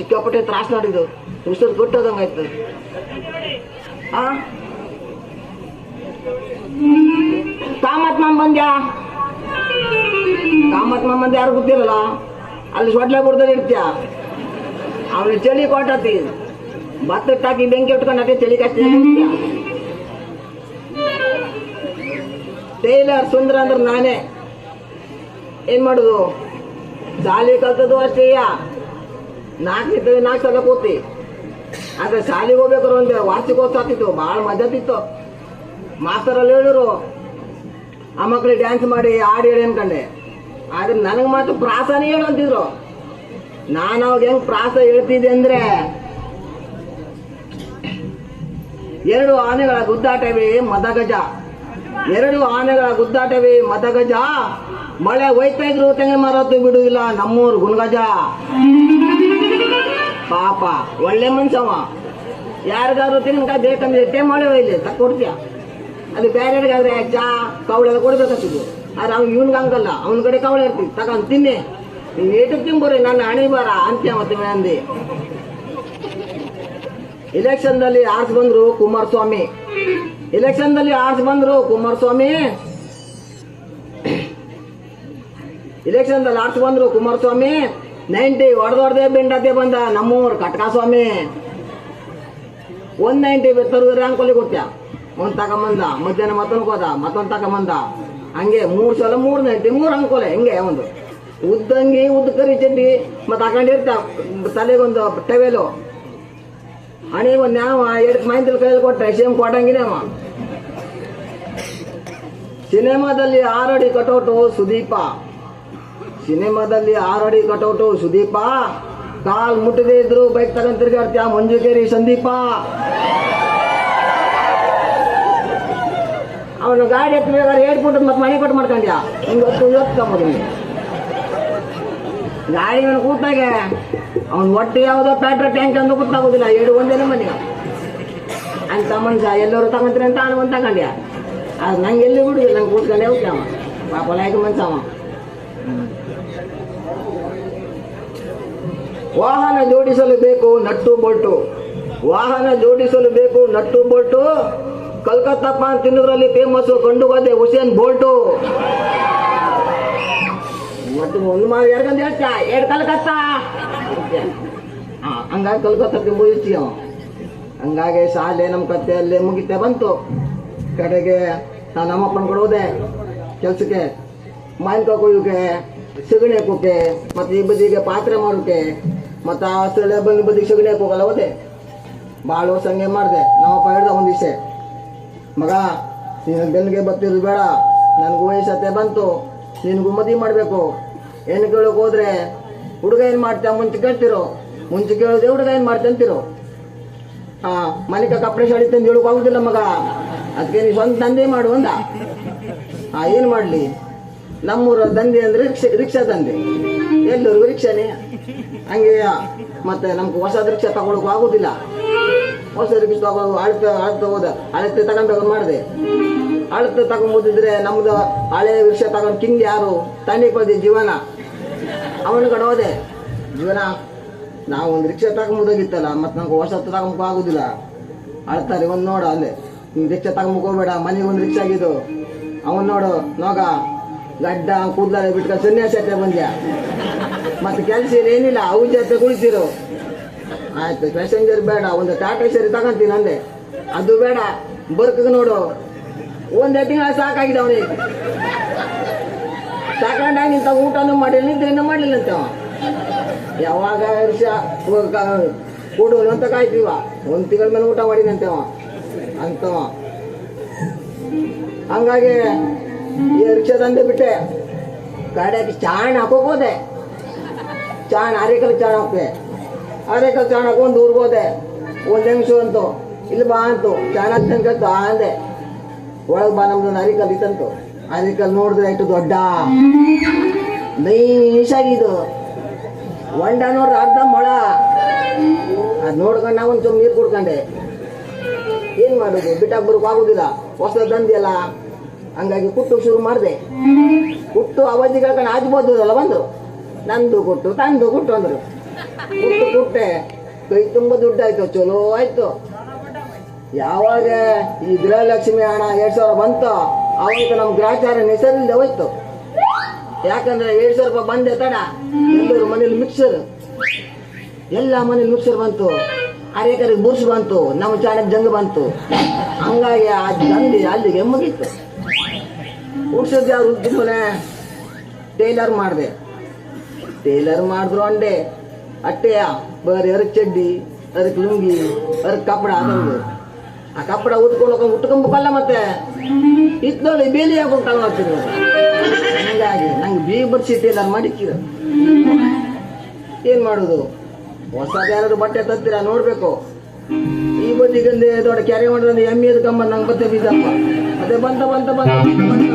ಸಿಕ್ಕಾಪಟ್ಟೆ ತ್ರಾಸ ಮಾಡಿದ್ದು ಉಸಿರು ಕೊಟ್ಟೋದಂಗಾಯ್ತು. ಕಾಮತ್ ಮಾಮ ಬಂದ್ಯ ಯಾರು ಗೊತ್ತಿರಲ್ಲ, ಅಲ್ಲಿ ಸೊಡ್ಲೆ ಬುಡ್ದಲ್ಲಿ ಇರ್ತೀಯ. ಅವನಿಗೆ ಚಳಿ ಕೊಟ್ಟತಿ, ಭತ್ತಕ್ಕೆ ಹಾಕಿ ಬೆಂಕಿ ಇಟ್ಕೊಂಡತಿ, ಚಳಿ ಕಷ್ಟ. ಟೈಲರ್ ಸುಂದರ ಅಂದ್ರೆ ನಾನೇ. ಏನ್ ಮಾಡುದು, ಶಾಲೆ ಕಲ್ತದ್ದು ಅಷ್ಟೇಯ. 4 ಸಲ ಕೂತಿ. ಆದ್ರೆ ಶಾಲೆಗೆ ಹೋಗ್ಬೇಕಾದ್ರೆ ಒಂದು ವಾರ್ಷಿಕೋತ್ಸವ ಆಗ್ತಿತ್ತು, ಭಾಳ ಮಜಾ ಆಗ್ತಿತ್ತು. ಮಾಸ್ತರಲ್ಲಿ ಹೇಳಿರು ಆ ಮಕ್ಳಿಗೆ ಡ್ಯಾನ್ಸ್ ಮಾಡಿ ಹಾಡು ಹೇಳಿ ಅನ್ಕಂಡೆ. ಆದ್ರೆ ನನಗೆ ಮಾತ್ರ ಪ್ರಾಸನೇ ಹೇಳು ಅಂತಿದ್ರು. ನಾನು ಅವಾಗ ಹೆಂಗ್ ಪ್ರಾಸ ಹೇಳ್ತಿದ್ದೆ ಅಂದ್ರೆ, 2 ಆನೆಗಳ ಗುದ್ದಾಟವೇ ಮದಗಜ, 2 ಆನೆಗಳ ಗುದ್ದಾಟವೇ ಮದಗಜ, ಮಳೆ ಹೋಯ್ತಾ ಇದ್ರು ತೆಂಗಿನ ಮರತ್ತು ಬಿಡುವುದಿಲ್ಲ ನಮ್ಮೂರು ಗುಣಗಜ. ಪಾಪ ಒಳ್ಳೆ ಮನ್ಸವ. ಯಾರಿಗಾದ್ರು ತೆಂಗಿನಕಾಯಿ ಬೇಕಂದ್ರೆ ಮಳೆ ಒಯ್ಲಿ ತಕ್ಕೊಡ್ತೀಯ. ಅದು ಬೇರೆಯವ್ರಿಗಾದ್ರೆ ಚಾ ಕವಳೆಲ್ಲ ಕೊಡ್ಬೇಕಂತಿದ್ದು. ಆದ್ರೆ ಅವ್ನು ಇವನ್ಗೆ ಹಂಗಲ್ಲ, ಅವನ ಕಡೆ ಕವಳೆ ಇರ್ತೀವಿ ತಗೊಂಡು ತಿನ್ನಿ, ನೀನು ಏಟಕ್ಕೆ ತಿಂಬೋರಿ ನನ್ನ ಹಣಿ ಬಾರ ಅಂತ್ಯ ಮತ್ತೆ ಅಂದಿ. ಇಲೆಕ್ಷನ್ದಲ್ಲಿ ಆರ್ಸ್ ಬಂದ್ರು ಕುಮಾರಸ್ವಾಮಿ, ಇಲೆಕ್ಷನ್ದಲ್ಲಿ ಆರ್ಸ್ ಬಂದ್ರು ಕುಮಾರಸ್ವಾಮಿ, ಇಲೆಕ್ಷನ್ದಲ್ಲಿ ಆರ್ಸ್ ಬಂದ್ರು ಕುಮಾರಸ್ವಾಮಿ. 90 ಹೊಡೆದೊಡ್ದೆ ಬೆಂಡತೆ ಬಂದ ನಮ್ಮೂರು ಕಟ್ಕಾಸ್ವಾಮಿ. 190 ತರುವುದ್ರೆ ಅಂಕೋಲಿ ಕೊಟ್ಟ್ಯ. ಒಂದು ತಗೊಂಬಂದ, ಮಧ್ಯಾಹ್ನ ಮತ್ತೊಂದು ಹೋದ, ಮತ್ತೊಂದು ತಗೊಂಬಂದ. ಹಂಗೆ 3 ಸಲ 390 3 ಅಂಕೋಲೆ. ಹಿಂಗೆ ಒಂದು ಉದ್ದಂಗಿ ಉದ್ದ ಕರಿ ಚಡ್ಡಿ ಮತ್ತೆ ಹಾಕೊಂಡಿರ್ತ, ತಲೆಗೊಂದು ಟವೆಲು, ಹಣಿ ಒಂದು ಯಾವ 2 ಮೈಂತಲ್ ಕೈಯಲ್ಲಿ ಕೊಟ್ಟ ಸೇಮ್ ಕೊಟ್ಟಂಗಿನೇ ಅವ. ಸಿನಿಮಾದಲ್ಲಿ 6 ಅಡಿ ಕಟೌಟು ಸುದೀಪ, ಸಿನಿಮಾದಲ್ಲಿ 6 ಅಡಿ ಕಟೌಟು ಸುದೀಪ, ಕಾಲ್ ಮುಟ್ಟದೇ ಇದ್ರು ಬೈಕ್ ತಗೊಂಡ್ ತಿರ್ಗಾಡ್ತೀಯ ಮಂಜುಕೇರಿ ಸಂದೀಪ. ಅವನು ಗಾಡಿ ಎತ್ತಬೇಕಾದ್ರೆ ಹೇಳ್ಬಿಟ್ಟು ಮತ್ತೆ ಮನೆ ಕೊಟ್ಟು ಮಾಡ್ಕೊಂಡ್ಯಾ, ಹಿಂಗೆ ಹೊತ್ತು ತಗೊಂಡು ಗಾಡಿ ಅವನು ಕೂತಾಗೆ ಅವ್ನು ಒಟ್ಟು ಯಾವುದೋ ಪೆಟ್ರೋಲ್ ಟ್ಯಾಂಕ್ ಅಂತ ಕೂತಾಗೋದಿಲ್ಲ, 2 ಒಂದೇನೆ ಮನೆ ಅಂತ ಮನುಷ್ಯ. ಎಲ್ಲರೂ ತಗೊಂತೀರಿ ಅಂತ ಅವನು ಒಂದು ತಗೊಂಡ್ಯ. ಅದು ನಂಗೆ ಎಲ್ಲಿ ಬಿಡುದಿಲ್ಲ, ನಂಗೆ ಕೂತ್ಕೊಂಡೇ ಹೋಗ್ತಾವ. ಪಾಪ ಲಾಯ್ಕ ಮನ್ಸವ. ವಾಹನ ಜೋಡಿಸಲು ಬೇಕು ನಟ್ಟು ಬೋಲ್ಟು, ವಾಹನ ಜೋಡಿಸಲು ಬೇಕು ನಟ್ಟು ಬೋಲ್ಟು, ಕಲ್ಕತ್ತಾ ಪಾನ್ ತಿನ್ನೋದ್ರಲ್ಲಿ ಫೇಮಸ್ಸು ಗಂಡು ಗಾದೆ ಹುಸೇನ್ ಬೋಲ್ಟು. ಮತ್ತು ಒಂದು ಮಾರು 2 ಗಂಟೆ ಹೇಳ್ತೀಯ, 2 ಕಲ್ಕತ್ತಾ. ಹಂಗಾಗಿ ಕಲ್ಕತ್ತಾಕ್ಕೆ ಮುಗಿಸ್ತೀಯ. ಹಂಗಾಗಿ ಶಾಲೆ ನಮ್ಮ ಕತ್ತೆಯಲ್ಲೇ ಮುಗಿತೆ ಬಂತು. ಕಡೆಗೆ ನಾನು ನಮ್ಮಪ್ಪನ ಕೂಡ ಹೋದೆ ಕೆಲ್ಸಕ್ಕೆ, ಮಾವಿನಕಾಯಿ ಕೊಯ್ಯೋಕೆ, ಸಗಣಿ ಹಾಕೋಕೆ, ಮತ್ತು ಈ ಬದಿಗೆ ಪಾತ್ರೆ ಮಾಡೋಕೆ, ಮತ್ತು ಆ ಸ್ಥಳ ಬಂದು ಬದಿಗೆ ಸಗಣಿ ಹಾಕೋಕಲ್ಲ ಹೋದೆ. ಭಾಳ ವರ್ಷ ಹಂಗೆ ಮಾಡಿದೆ. ನಮ್ಮಪ್ಪ ಹೇಳ್ದ ಒಂದು ದಿವಸ, ಮಗ ನೀನು ಬೆನ್ನಿಗೆ ಬರ್ತಿರೋದು ಬೇಡ, ನನಗೂ ವಯಸ್ಸತ್ತೆ ಬಂತು, ನಿನಗೂ ಮದುವೆ ಮಾಡಬೇಕು. ಹೆಣ್ಣು ಕೇಳೋಕೆ ಹೋದ್ರೆ ಹುಡುಗ ಏನು ಮಾಡ್ತೀಯ ಮುಂಚೆ ಕೇಳ್ತಿರೋ, ಮುಂಚೆ ಕೇಳೋದೆ ಹುಡುಗ ಏನು ಮಾಡ್ತೀಯ ಅಂತಿರೋ. ಮನೆಗೆ ಕಪ್ಪಡೆ ಶಾಡಿ ತಂದು ಹೇಳೋಕೆ ಆಗುದಿಲ್ಲ ಮಗ, ಅದಕ್ಕೆ ನೀನು ಸ್ವಂತ ದಂಧೆ ಮಾಡು ಅಂದ. ಏನು ಮಾಡಲಿ, ನಮ್ಮೂರ ದಂಧೆ ಅಂದರೆ ರಿಕ್ಷಾ ದಂಧೆ, ಎಲ್ಲರಿಗೂ ರಿಕ್ಷಾನೇ. ಹಂಗೆ ಮತ್ತೆ ನಮ್ಗೆ ಹೊಸದ ರಿಕ್ಷಾ ತಗೊಳಕ್ಕೂ ಆಗೋದಿಲ್ಲ. ಹೊಸ ರಿಕ್ಷಾ ತಗೋ ಅಳತೆ ಹೋದ, ಅಳತೆ ತಗೊಂಡು ಮಾಡಿದೆ. ಅಳತೆ ತಗೊಂಬೋದಿದ್ರೆ ನಮ್ದು ಹಳೆ ರಿಕ್ಷಾ ತಗೊಂಡು ಕಿಂಗ್ ಯಾರು ತಂಡಿಪದಿ ಜೀವನ, ಅವನ ಕಡೆ ಹೋದೆ. ಜೀವನ ನಾವು ಒಂದು ರಿಕ್ಷಾ ತಗೊಂಬೋದಾಗಿತ್ತಲ್ಲ, ಮತ್ತು ನಮ್ಗೆ ಹೊಸ ತಗೊಂಬ ಆಗೋದಿಲ್ಲ. ಅಳ್ತಾರೆ ಒಂದು ನೋಡು, ಅಲ್ಲೇ ನೀವು ರಿಕ್ಷಾ ತಗೊಂಬೋಗ್ಬೇಡ, ಮನೆಗೆ ಒಂದು ರಿಕ್ಷಾ ಆಗಿದ್ದು. ಅವನು ನೋಡು ನೋಗ ಗಡ್ಡ ಕೂದಲ ಬಿಟ್ಕೊಂಡು ಸನ್ಯಾಸಕ್ಕೆ ಬಂದ್ಯಾ, ಮತ್ತು ಕೆಲಸ ಏನಿಲ್ಲ, ಅವು ಜೊತೆ ಕುಳಿತಿರು. ಆಯ್ತು ಪ್ಯಾಸೆಂಜರ್ ಬೇಡ, ಒಂದು ಟಾಟಾ ಸರಿ ತಗೊಂತೀನಿ ಅಂದೆ. ಅದು ಬೇಡ, ಬರ್ಕಗೆ ನೋಡು 1 ತಿಂಗಳ ಸಾಕಾಗಿದೆ ಅವನಿಗೆ. ಸಾಕೊಂಡಾಗ ಇಂಥ ಊಟನೂ ಮಾಡಿಲ್ಲ, ನಿದ್ರೆನೂ ಮಾಡಲಿಲ್ಲ ಅಂತ. ಯಾವಾಗ ವರ್ಷ ಕೊಡೋನು ಅಂತ ಕಾಯ್ತೀವ, 1 ತಿಂಗಳ ಮೇಲೆ ಊಟ ಮಾಡಿದಂತೆವ ಅಂತವ. ಹಂಗಾಗಿ ಈ ರಿಕ್ಷಾ ತಂದೆ ಬಿಟ್ಟೆ. ಗಾಡಿಯಾಗಿ ಚಾಣ ಹಾಕೋಕೆ ಹೋದೆ. ಚಾಣ ಅರೆಕಲ್ ಚಾಣ ಹಾಕ್ತೆ, ಅರೆಕಲ್ ಚಾಣ ಹಾಕೊಂಡು ಊರಿಗೆ ಹೋದೆ. 1 ಹೆಂಗಸು ಅಂತು, ಇಲ್ಲಿ ಬಾ ಅಂತು, ಚಾಣ ಹಾಕ್ತಂಕಂತು ಅಂದೆ. ಒಳಗೆ ಬಾ, ನಮ್ದು ಅರಿಕಲ್ ಇತ್ತಂತು. ಅರಿಕಲ್ ನೋಡಿದ್ರೆ ಇಟ್ಟು ದೊಡ್ಡ ನೈಸಾಗಿದ್ದು, ಹೊಂಡ ನೋಡ್ರಿ ಅರ್ಧ ಮೊಳ. ಅದು ನೋಡ್ಕೊಂಡು ನಾವು ಒಂದು ನೀರು ಕುಡ್ಕೊಂಡೆ. ಏನು ಮಾಡೋದು, ಬಿಟ್ಟಾಗ ಬರೋಕೆ ಆಗೋದಿಲ್ಲ, ಹೊಸ ದಂಧೆಯಲ್ಲ. ಹಂಗಾಗಿ ಕುಟ್ಟು ಶುರು ಮಾಡಿದೆ. ಕುಟ್ಟು ಅವಧಿಗೆ ಹಾಕೊಂಡು ಆಜ್ಬೋದಲ್ಲ ಬಂದರು, ನಂದು ಕೊಟ್ಟು ತಂದು ಕೊಟ್ಟು ಅಂದರು. ಕುಟ್ಟೆ ಕೈ ತುಂಬ ದುಡ್ಡಾಯ್ತು, ಚಲೋ ಆಯ್ತು. ಯಾವಾಗ ಈ ಗೃಹಲಕ್ಷ್ಮಿ ಹಣ 2,000 ಬಂತು ಅವಾಗ ನಮ್ಮ ಗ್ರಾಚಾರ ಹೆಸರಿಲ್ಲದೆ ಹೋಯ್ತು. ಯಾಕಂದ್ರೆ 2,000 ರೂಪಾಯಿ ಬಂದೆ ತಡ ಎಲ್ಲರೂ ಮನೇಲಿ ಮಿಕ್ಸರ್, ಎಲ್ಲ ಮನೇಲಿ ಮಿಕ್ಸರ್ ಬಂತು, ಅರೇಕರಿಗೆ ಬುರ್ಸ್ ಬಂತು, ನಮ್ಮ ಚಾಣಕ್ಕೆ ಜಂಗ್ ಬಂತು. ಹಂಗಾಗಿ ಆ ದಂಧೆ ಅಲ್ಲಿಗೆ ಮುಗೀತು. ಉಡ್ಸೋದು ಯಾರು ಸುಮ್ಮನೆ ಟೇಲರ್ ಮಾಡಿದೆ. ಟೇಲರ್ ಮಾಡಿದ್ರು ಅಂಡೆ ಅಟ್ಟೆಯ ಬರೀ ಅದಕ್ಕೆ ಚಡ್ಡಿ, ಅದಕ್ಕೆ ಲುಂಗಿ, ಅದಕ್ಕೆ ಕಪ್ಪಡ ಅದೊಂದು. ಆ ಕಪ್ಪಡ ಉಟ್ಕೊಂಬಲ್ಲ ಮತ್ತೆ ಇತ್ತು ನೋಡಿ ಬೇಲಿ ಹಾಕೊಂಡು ಕಾಲ ಮಾಡ್ತೀನಿ. ಹಂಗಾಗಿ ನಂಗೆ ಬೀಗ ಬರ್ಸಿ ಟೇಲರ್ ಮಾಡಿಕ್ಕಿರ. ಏನು ಮಾಡೋದು, ಹೊಸದು ಯಾರಾದ್ರು ಬಟ್ಟೆ ತತ್ತೀರಾ ನೋಡ್ಬೇಕು. ಈ ಬದಿಗಂದೆ ದೊಡ್ಡ ಕೆರೆ ಮಾಡಿದ್ರೆ ಎಮ್ಮೆ ಕಮ್ಮ ನಂಗೆ ಮತ್ತೆ ಬೀಜಪ್ಪ ಮತ್ತೆ ಬಂತ ಬಾಗಲಕೋಟೆ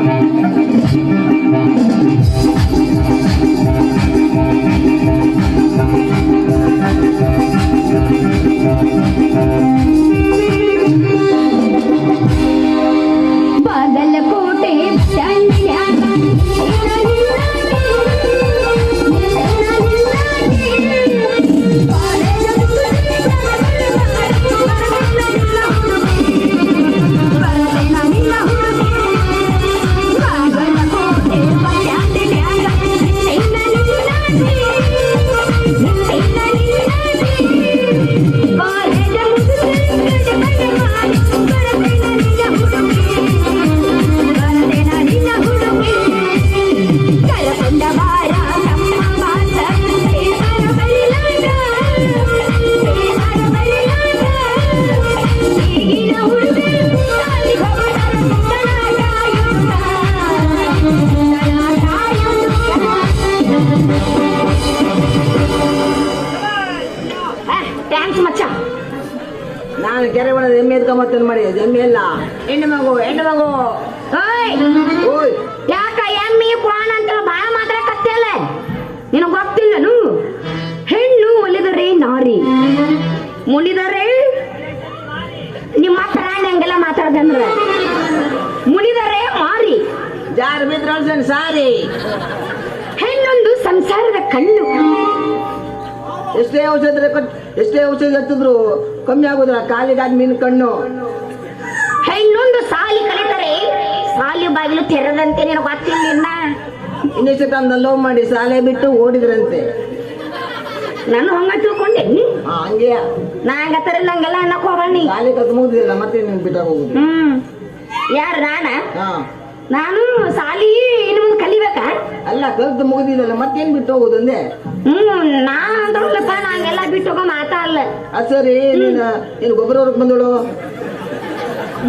ನಾನು ಕೆರೆ ಮಾಡೋದು ಎಮ್ಮೆ ಎದ್ಕೊಂಬತ್ತೇನೆ ಮಾಡಿ. ಎಮ್ಮೆ ಇಲ್ಲ, ಹೆಣ್ಣು ಮಗು ಓಯ್ ಯಾಕ ಎಮ್ಮಿ ಪುರಾಣ ಅಂತ ಬಾಳ ಮಾತಾಡಕತ್ತಿಯಲ್ಲ, ನಿನಗೆ ಗೊತ್ತಿಲ್ಲನು? ಹೆಣ್ಣು ಒಲಿದರೆ ನಾರಿ, ಮುನಿದರೆ ನಿಮ್ಮ ಪ್ರಾಣಿ ಹಂಗೆಲ್ಲ ಮಾತಾಡ್ದಂದ್ರ ಮುನಿದರೆ ಮಾರಿ, ಜಾರ್ ಬಿದ್ರ ಸಾರಿ. ಹೆಣ್ಣೊಂದು ಸಂಸಾರದ ಕಣ್ಣು. ಎಷ್ಟೇ ಔಷಧಿ ಹತ್ತಿದ್ರು ಕಮ್ಮಿ ಆಗುದ್ರ ಕಾಲಿಗಾದ ಮೀನು ಕಣ್ಣು. ಹೆಣ್ಣೊಂದು ಸಾಲಿ ಕಲಿತರೆ ಸಾಲಿ ಬಾಗಿಲು ತೆರೆದಂತೆ. ನಿನಗೆ ಗೊತ್ತಿಲ್ಲ? ಇನ್ನಿಷ್ಟು ತಂದ ಲವ್ ಮಾಡಿ ಶಾಲೆ ಬಿಟ್ಟು ಓಡಿದ್ರಂತೆ. ನಾನು ಹಂಗ ತಿಳ್ಕೊಂಡೆ. ಹಂಗೆ ನಂಗತ್ತರಿಲ್ಲ ಹಂಗೆಲ್ಲ ಅನ್ನಕ್ ಹೋಗಣ್ಣಿ. ಶಾಲೆ ಕತ್ ಮುಗ್ದಿಲ್ಲ ಮತ್ತೆ ನೀನ್ ಬಿಟ್ಟ ಹೋಗುದು. ಯಾರು ನಾನು ಸಾಲಿ ಇನ್ನು ಮುಂದೆ ಕಲಿಬೇಕ? ಅಲ್ಲ ಕಲ್ತು ಮುಗ್ದಿಲ್ಲ ಮತ್ತೇನ್ ಬಿಟ್ಟು ಹೋಗುದು ಅಂದೆ. ನಾನಪ್ಪ ನಂಗೆಲ್ಲ ಬಿಟ್ಟು ಹೋಗೋ ಮಾತಲ್ಲ. ಅದ್ ಸರಿ, ನೀನು ಗೊಬ್ಬರ ಹೊರಕ್ ಬಂದಳು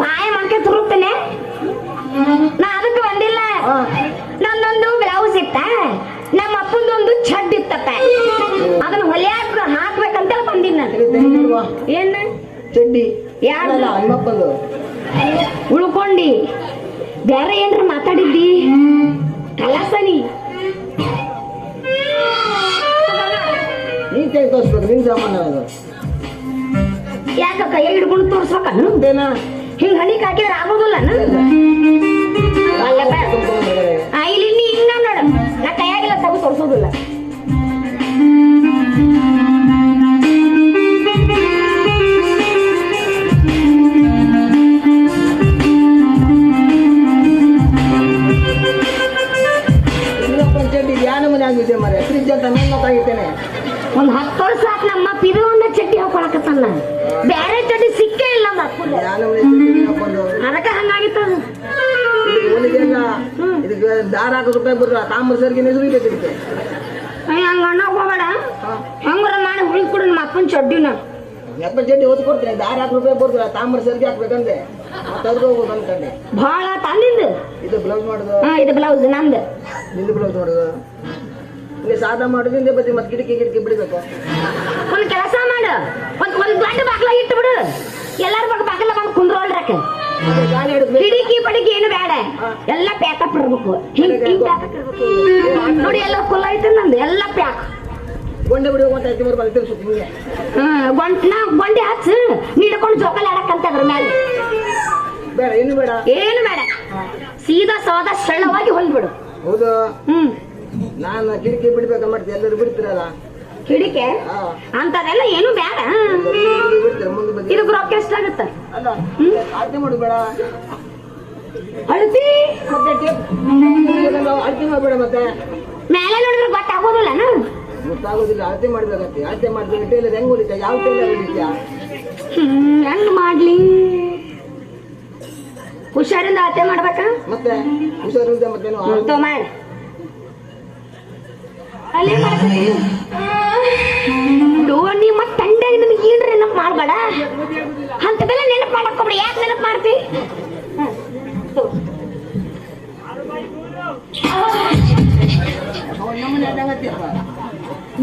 ಬಾಯಿ ಮಂಕೆ ತುರುಕ್ತೇನೆ. ನಾ ಅದಕ್ಕೆ ಬಂದಿಲ್ಲ. ನಂದೊಂದು ಬ್ಲೌಸ್ ಇತ್ತ, ನಮ್ಮ ಅಪ್ಪಂದೊಂದು ಛಡ್ ಇತ್ತಪ್ಪ, ಅದನ್ನ ಹೊಲಿಯಾಕ ಹಾಕ್ಬೇಕಂತ ಬಂದಿನ. ಏನ್ ಚಡ್ಡಿ ಯಾರು ನಿಮ್ಮಪ್ಪಂದು ಉಳ್ಕೊಂಡಿ? ಬೇರೆ ಏನ್ರ ಮಾತಾಡಿದ್ದಿ? ಕಲಾಸನಿ ನೀನ್ ಕೈ ತೋರ್ಸ್ಬೇಕು, ನಿನ್ ಸಾಮಾನ ಅದು. ಯಾಕ ಕೈ ಹಿಡ್ಕೊಂಡು ತೋರ್ಸ್ಬೇಕ? ಹಿಂಗ್ ಹಣಿಕ್ ಹಾಕಿದ್ರೆ ಆಗೋದಿಲ್ಲ. ಇಲ್ಲಿ ನೀ ಹಿಂಗ ನೋಡ, ನಾ ಕೈಯಾಗಿಲ್ಲ ತಗೋ ತೋರ್ಸೋದಿಲ್ಲ. ಫ್ರಿಜ್ ಅಂತ ಮೇಲ್ನೋತಾಗಿದ್ದೇನೆ. ಒಂದ್ 10 ವರ್ಷ ಆತ್ ನಮ್ಮ ಪಿದು ಒಂದ ಚಡ್ಡಿ ಹಾಕೊಳಕತ್ತಲ್ಲ, ಬೇರೆ ಚಡ್ಡಿ ಸಿಕ್ಕೇ ಇಲ್ಲ. ಅದಕ್ಕ ಹಂಗಾಗಿತ್ತ. ಇದಕ್ಕೆ ದಾರ ಹಾಕೋದು ರೂಪಾಯಿ ಬರ ತಾಮ್ರ ಸರ್ಗಿ ನಿಜಬೇಕು. ಇದಕ್ಕೆ ಹಂಗ ಅಣ್ಣ ಹೋಗಬೇಡ, ಹಂಗಾರ ಮಾಡಿ ಹುಡುಗಿ ಕೊಡು ನಮ್ಮ ಅಪ್ಪನ ಚಡ್ಡಿನ. ಎಪ್ಪ ಚಡ್ಡಿ ಓದ್ ಕೊಡ್ತೀನಿ, ದಾರ ಹಾಕಿ ರೂಪಾಯಿ ಬರ್ತಲ್ಲ, ತಾಮ್ರ ಸರ್ಗಿ ಹಾಕ್ಬೇಕಂದ್ರೆ ತರ್ದು ಹೋಗೋದು ಅನ್ಕಂಡೆ. ಭಾಳ ತಂದಿದ್ದು ಇದು ಬ್ಲೌಸ್ ಮಾಡುದು. ಇದು ಬ್ಲೌಸ್ ನಂದು. ನಿಂದು ಬ್ಲೌಸ್ ಮಾಡುದು. ಇಲ್ಲಿ ಸಾದ ಮಾಡುದಿಂದ ಬದಿ ಮತ್ತೆ ಗಿಡಕಿ ಬಿಡ್ಬೇಕು. ಒಂದ್ ಕೆಲಸ ಮಾಡು, ಒಂದ್ ದೊಡ್ಡ ಬಾಗ್ಲ ಇಟ್ಟು ಬಿಡು, ಎಲ್ಲಾರು ಬಾಗಲ ಬಂದು ಕುಂದ್ರೋಳ್ರಕ. ಕಿಡಿಕಿ ಪಡಿಕಿ ಏನು ಬೇಡ, ಎಲ್ಲ ಪ್ಯಾಕಪ್ ಇರ್ಬೇಕು. ನೋಡಿ ಎಲ್ಲ ಕುಲ್ಲ ಐತೆ ನಂದು, ಎಲ್ಲ ಪ್ಯಾಕ್. ಗೊಂಡೆ ಬಿಡುವ ಹಿಂಗೆ ಗೊಂಡೆ ಹಚ್ಚು, ನೀಡ್ಕೊಂಡು ಜೋಕಾಲಿ ಆಡಕ್ಕಂತ ಅದ್ರ ಮೇಲೆ. ಬೇಡ ಏನು ಬೇಡ, ಏನು ಬೇಡ, ಸೀದಾ ಸೋದಾ ಸಳ್ಳವಾಗಿ ಹೊಲ್ಬಿಡು. ಹೌದು. ನಾನು ಕಿಟಕಿ ಬಿಡ್ಬೇಕ ಮಾಡ್ತೀನಿ, ಎಲ್ಲರೂ ಬಿಡ್ತೀರಲ್ಲ. ಕಿಡಿಕೆ ಹಾ. ಅಂತದೆಲ್ಲ ಏನು ಬೇಡ. ಬಿಡ್ತಾರೆ ಮುಂದೆ ಬಗ್ಗೆ ಇದಕ್ಕೆ ರೊಕ್ಕ ಎಷ್ಟಾಗತ್ತ? ಅಲ್ಲ ಅಳತೆ ಮಾಡು ಬೇಡ ಅಳತಿ ಮತ್ತೆ ಅಳತೆ ಮಾಡಬೇಡ ಮತ್ತೆ ಮೇಲೆ ನೋಡಿದ್ರೆ ಗೊತ್ತಾಗೋದಿಲ್ಲ ಗೊತ್ತಾಗೋದಿಲ್ಲ. ಅಳತೆ ಮಾಡ್ಬೇಕತ್ತೆ. ಅಳತೆ ಮಾಡಿದ್ರೆ ಟೇಲರ್ ಹೆಂಗ್ ಹೊಲಿತ? ಯಾವ ಟೇಲರ್ ಹೊಲಿತ? ಹೆಂಗ್ ಮಾಡ್ಲಿ? ಹುಷಾರಿಂದ ಅಳತೆ ಮಾಡ್ಬೇಕ ಮತ್ತೆ ಹುಷಾರಿಲ್ದೆ ಮತ್ತೇನು ಮಾಡಿ ಅಲ್ಲೇ ನೀ ಮತ್ ತಂಡೆ ನಿಮ್ಗೆ ಏನ್ರಿ ನೆನಪು ಮಾಡ್ಬೇಡ. ಅಂತ ಬೆಲ್ಲ ನೆನಪು ಮಾಡಕ್ಕೊಬ್ರಿ. ಯಾಕೆ ನೆನಪು ಮಾಡ್ತಿ?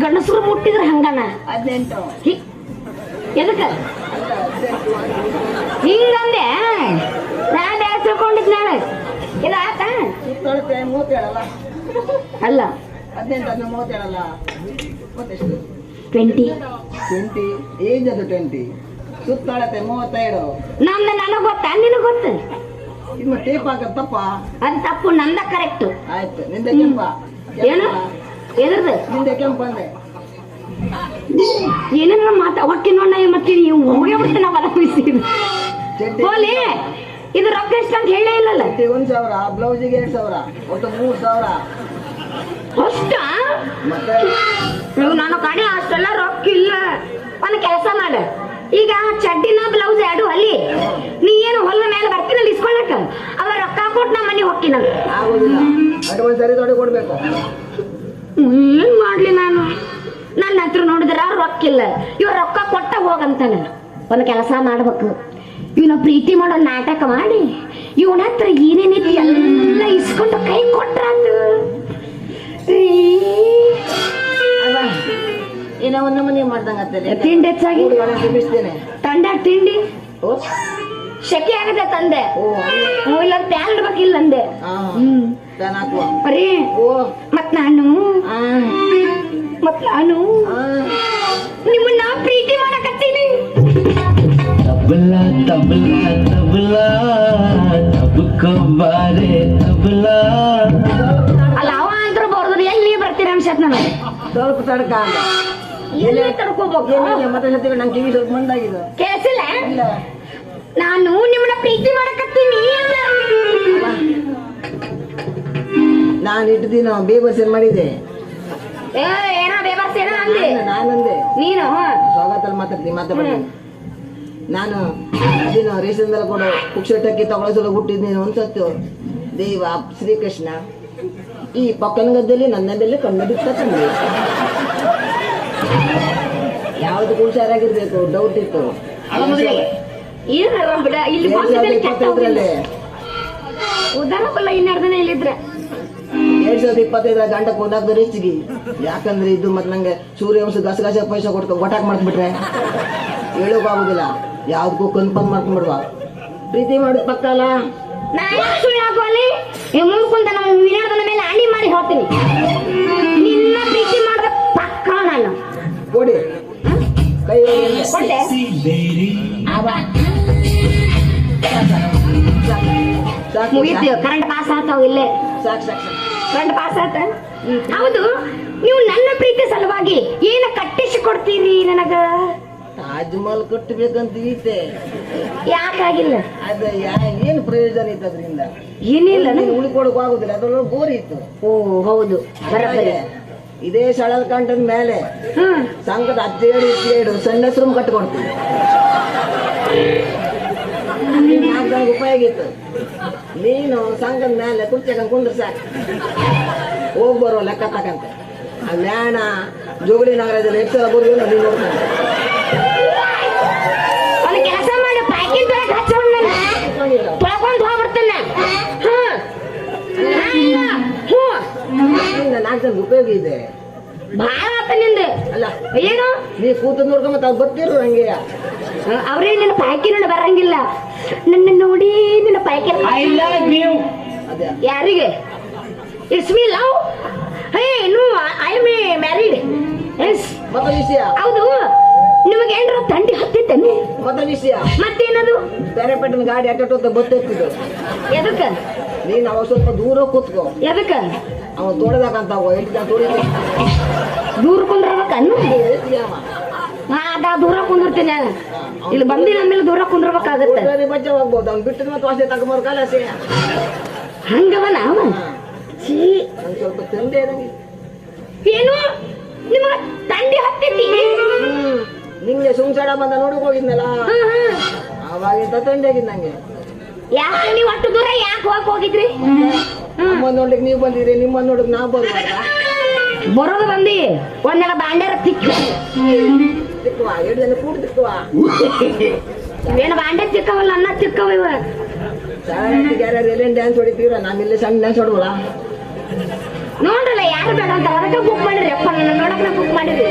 ಗಂಡಸರು ಮುಟ್ಟಿದ್ರೆ ಹಂಗನ 18 ಎದಕ್ಕ ಹಿಂಗಂದೆ? ನಾ ಬ್ಯಾಸ್ ತಿಳ್ಕೊಂಡಿದ್ ನಾಳೆ ಇದಾತ 37 ಅಲ್ಲ 18 37 ಮತ್ತೆಷ್ಟು 20 20 ಏಜ್ ಅದು 20 ಸುತ್ತಾಳತೆ 32. ನಮ್ದ ನನಗ್ ಗೊತ್ತ ನಿನಗ್ ಗೊತ್ತ? ಇನ್ನು ಟೇಪ್ ಹಾಕ ತಪ್ಪ? ಅದ್ ತಪ್ಪು, ನಂದ ಕರೆಕ್ಟ್. ಆಯ್ತು ನಿಂದ ಕೆಂಪ ಏನು ಎದ್ರದ ನಿಂದ ಕೆಂಪ ಅಂದೆ ಏನೇನ ಮಾತಾ ಹೊಟ್ಟಿ ನೋಡ ಮತ್ತೆ ಹೋಗೇ ಬಿಡ್ತೀನಿ ನಾವು ಹೊಲ ಬಿಸಿದು ಹೋಲಿ. ಇದು ರೊಕ್ಕ ಎಷ್ಟು ಅಂತ ಹೇಳೇ ಇಲ್ಲಲ್ಲ. 1,000 ಬ್ಲೌಸಿಗೆ 2,000 ಒಟ್ಟು 3,000 ಅಷ್ಟ ಮತ್ತೆ ನನ್ನ ಕಡೆ ಅಷ್ಟೆಲ್ಲ ರೊಕ್ಕ ಇಲ್ಲ. ಒಂದು ಕೆಲಸ ಮಾಡ, ಈಗ ಚಡ್ಡಿನ ಬ್ಲೌಸ್ ಎರಡು ಅಲ್ಲಿ ನೀ ಏನು ಹೊಲ ಮೇಲೆ ಬರ್ತೀನಲ್ಲ ಇಸ್ಕೊಳಕ, ಅವ ರೊಕ್ಕ ಕೊಟ್ಟು ನಮ್ಮ ಮನೆ ಹೋಗ್ತೀನಿ. ಆಗೋದಿಲ್ಲ, ಅಡ್ವಾನ್ಸ್ ಸರಿ ತೊಡೆ ಕೊಡ್ಬೇಕು. ಏನ್ ಮಾಡ್ಲಿ ನಾನು? ನನ್ನ ಹತ್ರ ನೋಡಿದ್ರ ರೊಕ್ಕ ಇಲ್ಲ, ಇವ ರೊಕ್ಕ ಕೊಟ್ಟ ಹೋಗಂತಾನ. ಒಂದು ಕೆಲಸ ಮಾಡ್ಬೇಕು, ಇವನ ಪ್ರೀತಿ ಮಾಡೋ ನಾಟಕ ಮಾಡಿ ಇವನ ಹತ್ರ ಏನೇನಿತ್ತು ಎಲ್ಲ ಇಸ್ಕೊಂಡು ಕೈ ಕೊಟ್ರಾತು. ಏನೋ ಒಂದು ಮನೆ ಮಾಡ್ದಂಗ ತಿಂಡಿ ಹೆಚ್ಚಾಗಿ ಬಿಸ್ತೇನೆ. ತಂದೆ ತಿಂಡಿ ಶೆಕೆ ಆಗದೆ ತಂದೆ. ಇಲ್ಲ ಪ್ಯಾನ್ ಇಡ್ಬೇಕಿಲ್ಲ ಅಂದೆ. ಬರೀ ಮತ್ ನಾನು ನಿಮ್ಮನ್ನ ಪ್ರೀತಿ ಮಾಡಕತ್ತೀನಿ. तबला तबला तबला तबको बारे तबला. ಅಲ್ಲ ಅವ ಅಂದ್ರು ಬರ್ದ್ರು ಎಲ್ಲಿ ಬರ್ತೀರ ಅನ್ಸತ್ ನನಗೆ. ಸ್ವಲ್ಪ ತಡ್ಕ ಎಲ್ಲಿ ತಡ್ಕೋಬೇಕು? ಮತ್ತೆ ಸತ್ಯ ನಂಗೆ ಕಿವಿ ಸ್ವಲ್ಪ ಮಂದಾಗಿದೆ. ಕೇಳಿಸಿಲ್ಲ? ನಾನು ನಿಮ್ಮನ್ನ ಪ್ರೀತಿ ಮಾಡಕತ್ತೀನಿ. ನಾನು ಇಟ್ಟು ದಿನ ಬೇಬರ್ಸೇನ್ ಮಾಡಿದ್ದೆ. ಏನೋ ಬೇಬರ್ಸೇನ ಅಂದೆ. ನಾನಂದೆ ನೀನು ಸ್ವಾಗತಲ್ಲಿ ಮಾತಾಡ್ತೀನಿ. ನಾನು ಅದೇನು ರೇಷನ್ದೆಲ್ಲ ಕೊಡು ಪುಕ್ಷಟಕ್ಕೆ ತಗೊಳಿಸಲು ಹುಟ್ಟಿದ್ನೇನು ಅನ್ಸತ್ತು. ದೇವ ಶ್ರೀಕೃಷ್ಣ ಈ ಪಕ್ಕನ ಗದ್ದೆಯಲ್ಲಿ ನನ್ನ ಬೆಲೆ ಕಣ್ಣು ಬಿತ್ತ ತಂದೆ. ಯಾವ್ದು ಹುಷಾರಾಗಿರ್ಬೇಕು ಡೌಟ್ ಇತ್ತು. ಏನಾರ ಬಿಡ ಇಲ್ಲಿ 2025 ಉದಾರ ಬಲ್ಲ 12 ದಿನ ಇಲ್ಲಿದ್ರೆ 2025 ಗಂಟ ಕೊಂದಾಗ್ದು ಹೆಚ್ಚಿಗೆ. ಯಾಕಂದ್ರೆ ಇದು ಮತ್ತೆ ನಂಗೆ ಸೂರ್ಯವಂಶ ಗಸಗಸ ಪೈಸಾ ಕೊಡ್ಕೊ ಗೊಟಾಕ್ ಮಾಡ್ಬಿಟ್ರೆ ಹೇಳೋಕ್ ಆಗುದಿಲ್ಲ. ಯಾವ್ದಕ್ಕೂ ಕನ್ಫರ್ಮ್ ಮಾಡ್ಕೊಂಡ್ಬಿಡ್ವಾ. ಪ್ರೀತಿ ಮಾಡೋದು ಪಕ್ಕ ಅಲ್ಲ. ನಾ ಯಾಕೆ ಸುಳ್ಳು ಹಾಕೋಲಿ? ಮುಂದ್ಕೊಂತ ನಮ್ಮ ವಿನಾಡದ ಮೇಲೆ ಆಣಿ ಮಾಡಿ ಹೇಳ್ತೀನಿ. ನಿನ್ನ ಪ್ರೀತಿ ಮಾಡಿದ ಪಕ್ಕ ನಾನು ಕೊಡಿ ಕೈ ಕೊಟ್ಟೆ. ಮುಗಿತು, ಕರೆಂಟ್ ಪಾಸ್ ಆತಾವ ಇಲ್ಲೇ. ಸಾಕು ಸಾಕು ಸಾಕು. ಕರೆಂಟ್ ಪಾಸ್ ಆತ. ಹೌದು, ನೀವು ನನ್ನ ಪ್ರೀತಿ ಸಲುವಾಗಿ ಏನ ಕಟ್ಟಿಸಿ ಕೊಡ್ತೀರಿ ನನಗ? ತಾಜ್ ಮಹಲ್ ಕಟ್ಟಬೇಕಂತ ಐತೆ. ಯಾಕಾಗಿಲ್ಲ? ಅದ ಏನು ಪ್ರಯೋಜನ ಇತ್ತು ಅದರಿಂದ? ಏನಿಲ್ಲ, ಉಳ್ಕೊಳಕ್ ಆಗುದಿಲ್ಲ. ಅದ್ರೊಳಗೆ ಬೋರ್ ಇತ್ತು. ಓ ಹೌದು, ಬರಬರಿ. ಇದೇ ಸಳಲ್ ಕಂಟದ ಮೇಲೆ ಸಂಘದ 17 ಸಣ್ಣ ರೂಮ್ ಕಟ್ಕೊಡ್ತೀವಿ. 4 ಜನ ಉಪಯೋಗ ಇತ್ತು. ನೀನು ಸಂಘದ ಮೇಲೆ ಕುರ್ಚಿ ಕುಂಡ್ರ ಸಾಕು, ಹೋಗ್ ಬರೋ ಲೆಕ್ಕ ತಕಂತೆ. ಆ ಮ್ಯಾಣ ಜೋಗಳಿ ನಗರದಲ್ಲಿ ಎಷ್ಟು ಸಲ ಬೋರ್ಗೆ ನೀನು ನೋಡ್ತಾನೆ. ಒಂದು ಕೆಲಸ ಮಾಡಿ, ಪ್ಯಾಕೆಟ್ ಒಳಗೆ ಹಚ್ಚೋಣ, ತೊಳ್ಕೊಂಡು ಹೋಗ್ಬಿಡ್ತಾನೆ. 4 ಜನ ಉಪಯೋಗ ಇದೆ. ಭಾಳ ಆತ ನಿಂದ. ಅಲ್ಲ ಏನು ನೀ ಕೂತ ನೋಡ್ಕೊಂಬತ್ತ ಗೊತ್ತಿರು ಹಂಗೆ. ಅವ್ರೇ ನಿನ್ನ ಪಾಯ್ಕಿ ನೋಡಿ ಬರಂಗಿಲ್ಲ. ನನ್ನ ನೋಡಿ ನಿನ್ನ ಪಾಯ್ಕಿ I love you. ಅದೇ ಯಾರಿಗೆ? It's me love. Hey no, I am married. Yes. ಮತ್ತೆ ವಿಷಯ ಹೌದು, ನಿಮಗೆ ಏನ್ರ ತಂಡಿ ಹತ್ತಿತ್ತೇನೆ? ಮತ್ತೆ ವಿಷಯ ಮತ್ತೇನದು? ಬೇರೆ ಪೆಟ್ಟಿನ ಗಾಡಿ ಅಟ್ಟ ಗೊತ್ತಿರ್ತಿದ್ದು. ಎದಕ್ಕ? ನೀನ್ ಅವಾಗ ಸ್ವಲ್ಪ ದೂರ ಕೂತ್ಕೋ. ಎದಕ್ಕ? ಅವ ತೋಡದಾಕಂತ 8 ಜನ ತೋಡಿದ ದೂರ ಕುಂದ್ರಬೇಕನ್ನು ಅದ ದೂರ ಕುಂದಿರ್ತೀನಿ ಇಲ್ಲಿ ಬಂದಿನ ಅಂದ್ಮೇಲೆ ದೂರ ಕುಂದ್ರಬೇಕಾಗತ್ತೆ ಬಜ್ಜವಾಗ್ಬೋದು ಅವ್ನು ಬಿಟ್ಟಿದ್ ಮತ್ತೆ ವಾಸನೆ ತಗೊಂಬರ್ ಕಾಲಸೆ ಹಂಗವ ನಾವ ಛೀ ನಂಗೆ ಸ್ವಲ್ಪ ತಂದೆ ಏನು ನಿಮಗ ತಂಡಿ ಹತ್ತೈತಿ ನಿಂಗೆ ಸುಮ್ಸಾಡ ಬಂದ ನೋಡಕ್ ಹೋಗಿದ್ನಲ್ಲ ಅವಾಗಿಂತ ತಂದೆ ಆಗಿದ್ ನಂಗೆ ಯಾಕೆ ನೀವು ಅಷ್ಟು ದೂರ ಯಾಕೆ ಹೋಗಿದ್ರಿ ನಮ್ಮ ನೋಡ್ಲಿಕ್ಕೆ ನೀವು ಬಂದಿದ್ರಿ ನಿಮ್ಮನ್ನ ನೋಡಕ್ ನಾವು ಬರ್ಬಾರ್ದ ಬರೋದು ಬಂದಿ ಒಂದೆಲ್ಲ ಬಾಂಡ್ಯಾರ ತಿಕ್ಕ ತಿಕ್ಕುವ 2 ಜನ ಕೂಡ್ ತಿಕ್ಕುವ ಇವೇನು ಬಾಂಡೆ ತಿಕ್ಕವಲ್ಲ ಅನ್ನ ತಿಕ್ಕವ ಇವ ಯಾರ್ಯಾರು ಎಲ್ಲೇನ್ ಡ್ಯಾನ್ಸ್ ಹೊಡಿತೀರ ನಾನು ಇಲ್ಲಿ ಸಣ್ಣ ಡ್ಯಾನ್ಸ್ ಹೊಡುವಲ್ಲ ನೋಡ್ರಲ್ಲ ಯಾರು ಬೇಡ ಅಂತ ಅದಕ್ಕೆ ಬುಕ್ ಮಾಡಿರಿ ಅಪ್ಪ ನನ್ನ ನೋಡಕ್ ಬುಕ್ ಮಾಡಿರಿ